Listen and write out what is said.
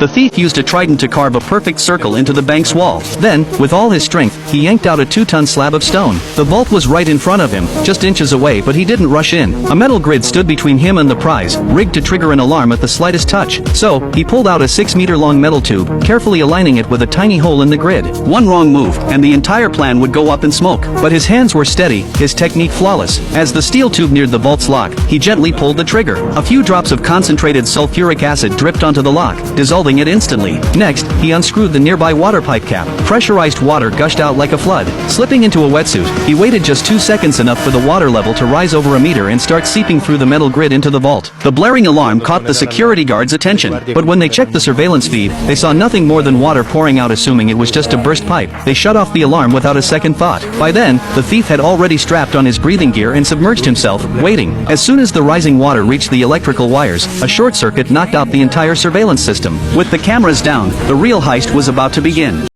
The thief used a trident to carve a perfect circle into the bank's wall. Then, with all his strength, he yanked out a 2-ton slab of stone. The vault was right in front of him, just inches away, but he didn't rush in. A metal grid stood between him and the prize, rigged to trigger an alarm at the slightest touch. So, he pulled out a 6-meter-long metal tube, carefully aligning it with a tiny hole in the grid. One wrong move, and the entire plan would go up in smoke. But his hands were steady, his technique flawless. As the steel tube neared the vault's lock, he gently pulled the trigger. A few drops of concentrated sulfuric acid dripped onto the lock, dissolving it instantly. Next, he unscrewed the nearby water pipe cap. Pressurized water gushed out like a flood. Slipping into a wetsuit, he waited just 2 seconds, enough for the water level to rise over a meter and start seeping through the metal grid into the vault. The blaring alarm caught the security guards' attention, but when they checked the surveillance feed, they saw nothing more than water pouring out. Assuming it was just a burst pipe, they shut off the alarm without a second thought. By then, the thief had already strapped on his breathing gear and submerged himself, waiting. As soon as the rising water reached the electrical wires, a short circuit knocked out the entire surveillance system. With the cameras down, the real heist was about to begin.